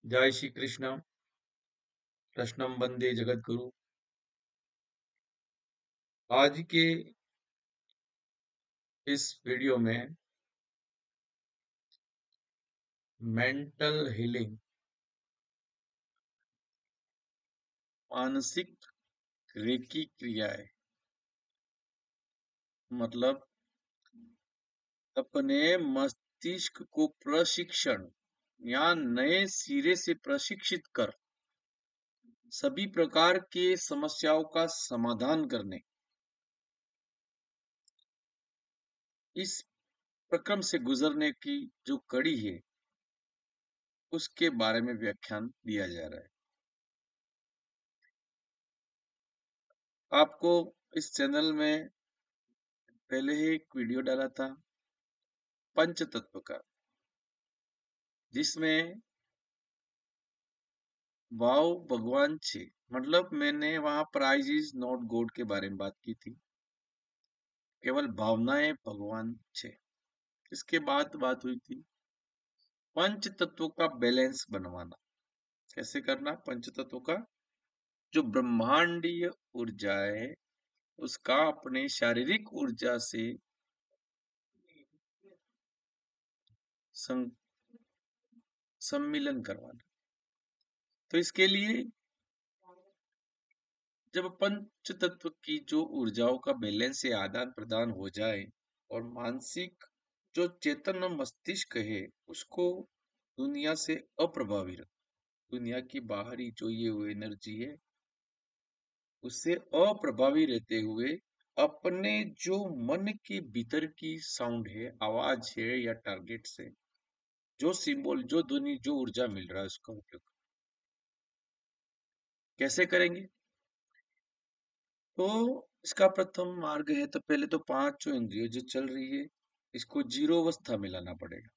जय श्री कृष्ण। कृष्णम वंदे जगत गुरु। आज के इस वीडियो में मेंटल हीलिंग, मानसिक रेकी क्रियाएं, मतलब अपने मस्तिष्क को प्रशिक्षण या नए सिरे से प्रशिक्षित कर सभी प्रकार के समस्याओं का समाधान करने, इस प्रक्रम से गुजरने की जो कड़ी है उसके बारे में व्याख्यान दिया जा रहा है। आपको इस चैनल में पहले ही एक वीडियो डाला था पंच तत्व का, जिसमें वाव भगवान छे, मतलब मैंने वहां प्राइज इज नॉट गॉड के बारे में बात की थी, केवल भावनाएं भगवान छे। इसके बाद बात हुई थी पंच तत्वों का बैलेंस बनवाना। कैसे करना? पंच तत्वों का जो ब्रह्मांडीय ऊर्जा है उसका अपने शारीरिक ऊर्जा से सम्मिलन करवाना। तो इसके लिए जब पंच तत्व की जो ऊर्जाओं का बैलेंस से आदान प्रदान हो जाए और मानसिक जो चेतन मस्तिष्क है उसको दुनिया से अप्रभावी रख, दुनिया की बाहरी जो ये एनर्जी है उससे अप्रभावी रहते हुए अपने जो मन के भीतर की साउंड है, आवाज है या टारगेट से जो सिंबल, जो ध्वनि, जो ऊर्जा मिल रहा है उसका उपयोग कैसे करेंगे? तो इसका प्रथम मार्ग है, तो पहले तो पांचों इंद्रियों जो चल रही है इसको जीरो अवस्था में लाना पड़ेगा।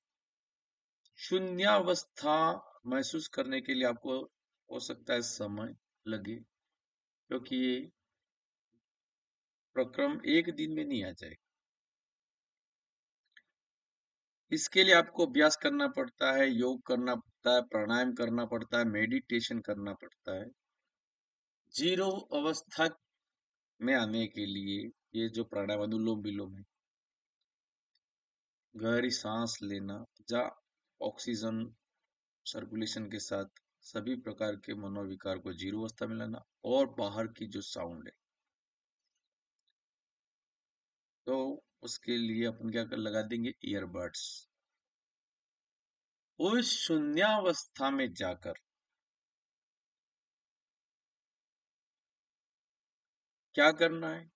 शून्यावस्था महसूस करने के लिए आपको हो सकता है समय लगे, क्योंकि ये प्रक्रम एक दिन में नहीं आ जाएगा। इसके लिए आपको अभ्यास करना पड़ता है, योग करना पड़ता है, प्राणायाम करना पड़ता है, मेडिटेशन करना पड़ता है। जीरो अवस्था में आने के लिए ये जो प्राणायाम, अनुलोम विलोम है, गहरी सांस लेना, जा ऑक्सीजन सर्कुलेशन के साथ सभी प्रकार के मनोविकार को जीरो अवस्था में लाना, और बाहर की जो साउंड है तो उसके लिए अपन क्या कर लगा देंगे, ईयरबड्स। उस शून्यावस्था में जाकर क्या करना है,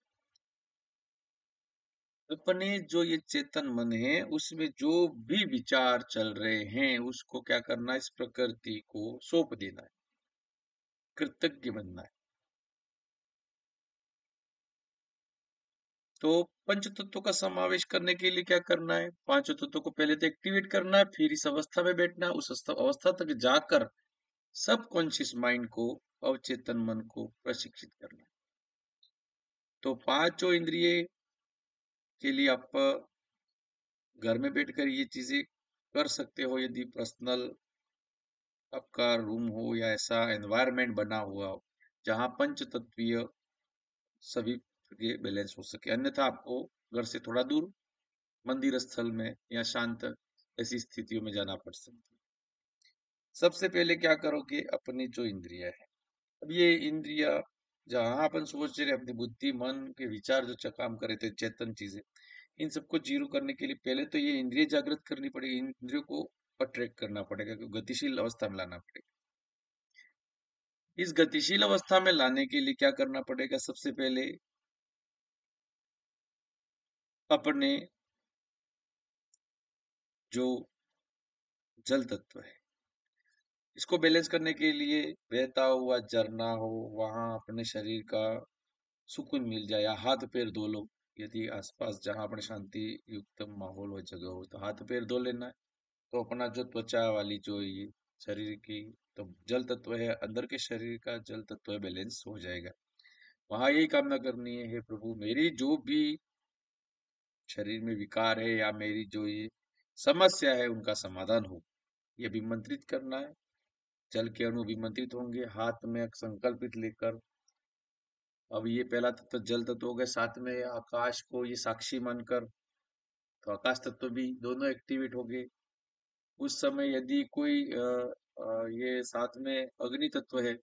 अपने जो ये चेतन मन है उसमें जो भी विचार चल रहे हैं उसको क्या करना है, इस प्रकृति को सौंप देना है, कृतज्ञ बनना है। तो पंच तत्वों का समावेश करने के लिए क्या करना है, पांचों तत्वों को पहले तो एक्टिवेट करना है, फिर इस अवस्था में बैठना है, उस अवस्था तक जाकर सब कॉन्शियस माइंड को, अवचेतन मन को प्रशिक्षित करना है। तो पांचों इंद्रिय के लिए आप घर में बैठकर ये चीजें कर सकते हो, यदि पर्सनल आपका रूम हो या ऐसा एनवायरनमेंट बना हुआ हो जहां पंच तत्वीय सभी के बैलेंस हो सके। अन्यथा आपको घर से थोड़ा दूर मंदिर स्थल में या शांत ऐसी स्थितियों में जाना पड़ सकता है। सबसे पहले क्या करोगे, अपनी जो इंद्रिया है, अब ये इंद्रिया जहां अपन सोच रहे अपनी बुद्धि, मन के विचार जो काम करे थे, चेतन चीजें, इन सबको जीरो करने के लिए पहले तो ये इंद्रिय जागृत करनी पड़ेगी, इन इंद्रियों को अट्रैक्ट करना पड़ेगा, क्योंकि गतिशील अवस्था में लाना पड़ेगा। इस गतिशील अवस्था में लाने के लिए क्या करना पड़ेगा, सबसे पहले अपने जो जल तत्व है इसको बैलेंस करने के लिए बहता हुआ झरना हो, वहां अपने शरीर का सुकून मिल जाए, या हाथ पैर धो लो, यदि आसपास जहां अपने शांति युक्त माहौल हो, जगह हो, तो हाथ पैर धो लेना है। तो अपना जो त्वचा वाली जो ये शरीर की तो जल तत्व है, अंदर के शरीर का जल तत्व है, बैलेंस हो जाएगा। वहां यही कामना करनी है, हे प्रभु मेरी जो भी शरीर में विकार है या मेरी जो ये समस्या है उनका समाधान हो, ये अभिमंत्रित करना है। जल के अणु विमंत्रित होंगे हाथ में संकल्पित लेकर। अब ये पहला तत्व जल तत्व हो गया, साथ में आकाश को ये साक्षी मानकर, तो आकाश तत्व भी दोनों एक्टिवेट हो गए। उस समय यदि कोई ये साथ में अग्नि तत्व है,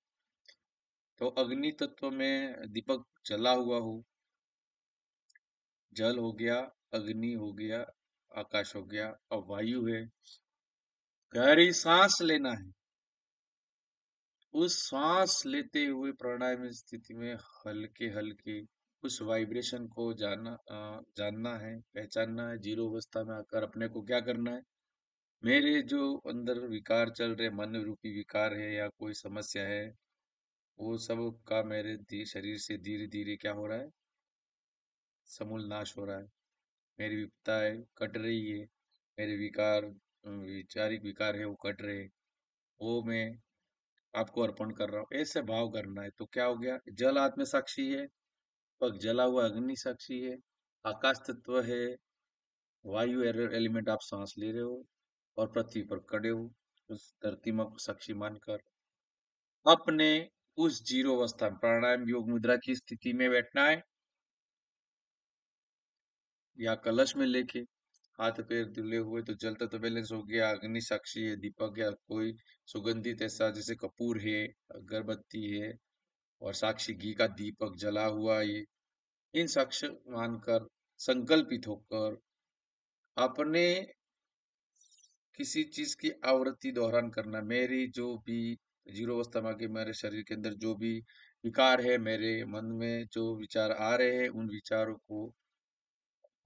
तो अग्नि तत्व में दीपक जला हुआ हो, जल हो गया, अग्नि हो गया, आकाश हो गया, अब वायु है। गहरी सांस लेना है। उस सांस लेते हुए प्राणायाम स्थिति में हल्के हल्के उस वाइब्रेशन को जानना है, पहचानना है। जीरो अवस्था में आकर अपने को क्या करना है, मेरे जो अंदर विकार चल रहे, मन रूपी विकार है या कोई समस्या है, वो सब का मेरे शरीर से धीरे धीरे क्या हो रहा है, समूल नाश हो रहा है। मेरी विपत्ताएं कट रही है, मेरे विकार वैचारिक विकार है वो कट रहे, वो मैं आपको अर्पण कर रहा हूँ, ऐसे भाव करना है। तो क्या हो गया, जल आत्म साक्षी है, पग जला हुआ अग्नि साक्षी है, आकाश तत्व है, वायु एलिमेंट आप सांस ले रहे हो, और पृथ्वी पर खड़े हो उस धरती माँ को साक्षी मानकर अपने उस जीरो अवस्था में प्राणायाम योग मुद्रा की स्थिति में बैठना है, या कलश में लेके हाथ पैर धुले हुए, तो जल तत्व बैलेंस हो गया, अग्नि साक्षी है, दीपक या कोई सुगंधित ऐसा जैसे कपूर है, अगरबत्ती है, और साक्षी घी का दीपक जला हुआ, ये इन साक्ष्य मानकर संकल्पित होकर अपने किसी चीज की आवृत्ति दोहरान करना। मेरी जो भी जीरो अवस्था में आके मेरे शरीर के अंदर जो भी विकार है, मेरे मन में जो विचार आ रहे हैं, उन विचारों को,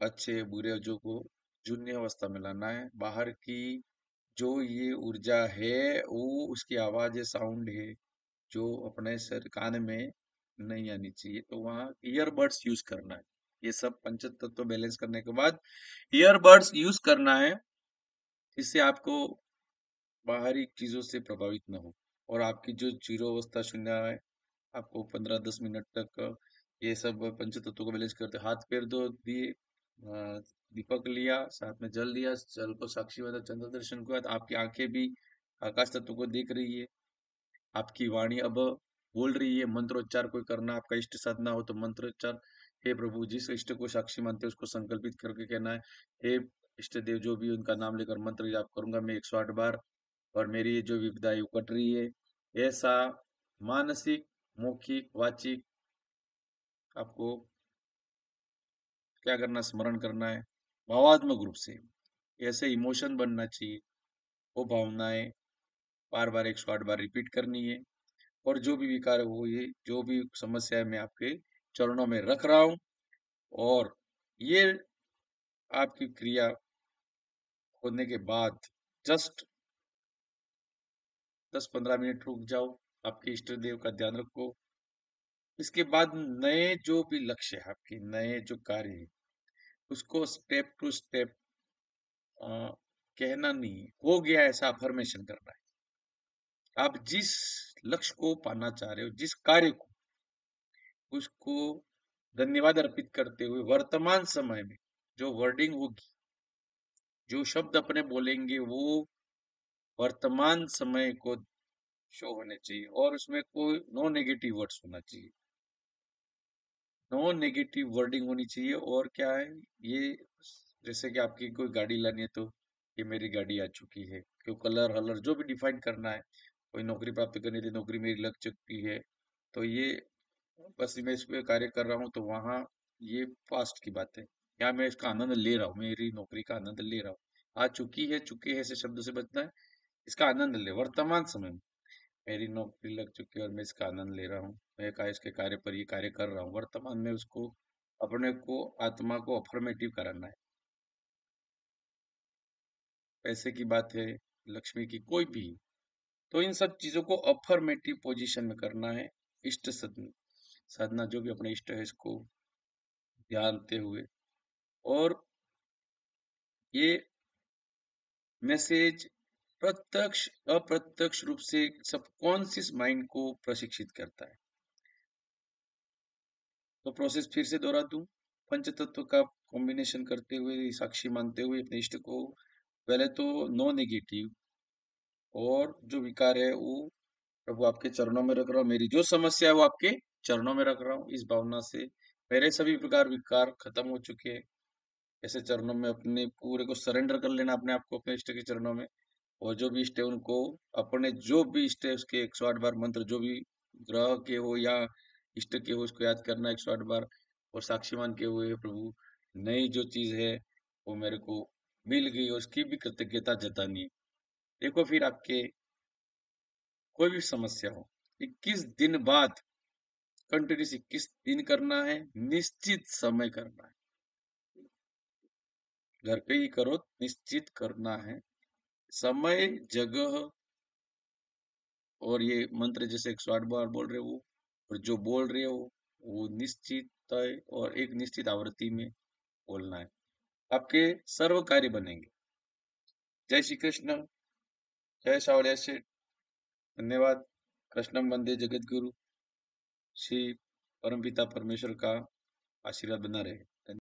अच्छे बुरे जो को शून्य अवस्था में लाना है। बाहर की जो ये ऊर्जा है, वो उसकी आवाज है, साउंड है, जो अपने सर कान में नहीं आनी चाहिए, तो वहाँ ईयरबड्स यूज करना है। ये सब पंच तत्व बैलेंस करने के बाद ईयरबड्स यूज करना है, इससे आपको बाहरी चीजों से प्रभावित न हो, और आपकी जो जीरो अवस्था शून्य है, आपको 15-10 मिनट तक ये सब पंच तत्वों को बैलेंस करते, हाथ पैर धो दिए, दीपक लिया, साथ में जल लिया, जल को साक्षी बना, चंद्र दर्शन के बाद आपकी आंखें भी आकाश तत्व को देख रही है, आपकी वाणी अब बोल रही है। मंत्रोच्चार कोई करना, आपका इष्ट साधना हो तो मंत्रोच्चार, हे प्रभु, जिस इष्ट को साक्षी मानते हैं उसको संकल्पित करके कहना है, हे इष्ट देव, जो भी उनका नाम लेकर मंत्र जाप करूंगा मैं 108 बार, और मेरी ये जो विपदा है वो कट रही है। ऐसा मानसिक, मौखिक, वाचिक आपको क्या करना, स्मरण करना है भावात्मक रूप से। ऐसे इमोशन बनना चाहिए, वो भावनाएं बार बार 108 बार रिपीट करनी है। और जो भी विकार हो, ये जो भी समस्या है, मैं आपके चरणों में रख रहा हूं, और ये आपकी क्रिया होने के बाद जस्ट 10-15 मिनट रुक जाओ, आपके इष्ट देव का ध्यान रखो। इसके बाद नए जो भी लक्ष्य है, आपके नए जो कार्य है, उसको स्टेप टू स्टेप कहना नहीं है, हो गया ऐसा अफर्मेशन करना है। आप जिस लक्ष्य को पाना चाह रहे हो, जिस कार्य को, उसको धन्यवाद अर्पित करते हुए वर्तमान समय में जो वर्डिंग होगी, जो शब्द अपने बोलेंगे, वो वर्तमान समय को शो होने चाहिए, और उसमें कोई नो नेगेटिव वर्ड्स होना चाहिए, नो नेगेटिव वर्डिंग होनी चाहिए। और क्या है ये, जैसे कि आपकी कोई गाड़ी लानी है, तो ये मेरी गाड़ी आ चुकी है, क्यों कलर हलर जो भी डिफाइन करना है, कोई नौकरी प्राप्त करनी थी, नौकरी मेरी लग चुकी है, तो ये बस मैं इस पे कार्य कर रहा हूँ, तो वहाँ ये पास्ट की बात है। यहाँ मैं इसका आनंद ले रहा हूँ, मेरी नौकरी का आनंद ले रहा हूँ। आ चुकी है, चुके हैं ऐसे शब्दों से बचना है, इसका आनंद ले वर्तमान समय में। मेरी नौकरी लग चुकी है और मैं इसका आनंद ले रहा हूँ, मैं इसके कार्य पर ये कार्य कर रहा हूँ, वर्तमान में उसको, अपने को, आत्मा को अफर्मेटिव कराना है। पैसे की बात है, लक्ष्मी की, कोई भी, तो इन सब चीजों को अफर्मेटिव पोजीशन में करना है। इष्ट साधना जो भी अपने इष्ट है, इसको ध्यानते हुए, और ये मैसेज प्रत्यक्ष अप्रत्यक्ष रूप से सबकॉन्शियस माइंड को प्रशिक्षित करता है। तो प्रोसेस फिर से दोहरा दूं, पंच तत्व का कॉम्बिनेशन करते हुए, साक्षी मानते हुए अपने इष्ट को, पहले तो नो नेगेटिव, और जो विकार है वो प्रभु आपके चरणों में रख रहा हूँ। मेरी जो समस्या है वो आपके चरणों में रख रहा हूँ। इस भावना से मेरे सभी प्रकार विकार खत्म हो चुके हैं। ऐसे चरणों में अपने पूरे को सरेंडर कर लेना अपने आप को अपने इष्ट के चरणों में। और जो भी इष्ट है उनको अपने जो भी इष्ट है उसके 108 बार मंत्र जो भी ग्रह के हो या इष्ट के हो उसको याद करना 108 बार। और साक्षी मान के हुए प्रभु नई जो चीज है वो मेरे को मिल गई और उसकी भी कृतज्ञता जतानी है। देखो फिर आपके कोई भी समस्या हो 21 दिन बाद कंटिन्यूस 21 दिन करना है, निश्चित समय करना है। घर पे ही करो, निश्चित करना है समय जगह। और ये मंत्र जैसे 108 बार बोल रहे हो और जो बोल रहे हो वो निश्चित तय और एक निश्चित आवृत्ति में बोलना है। आपके सर्व कार्य बनेंगे। जय श्री कृष्ण। जय सावलिया सेठ। धन्यवाद। कृष्णम वंदे जगत गुरु श्री परमपिता परमेश्वर का आशीर्वाद बना रहे।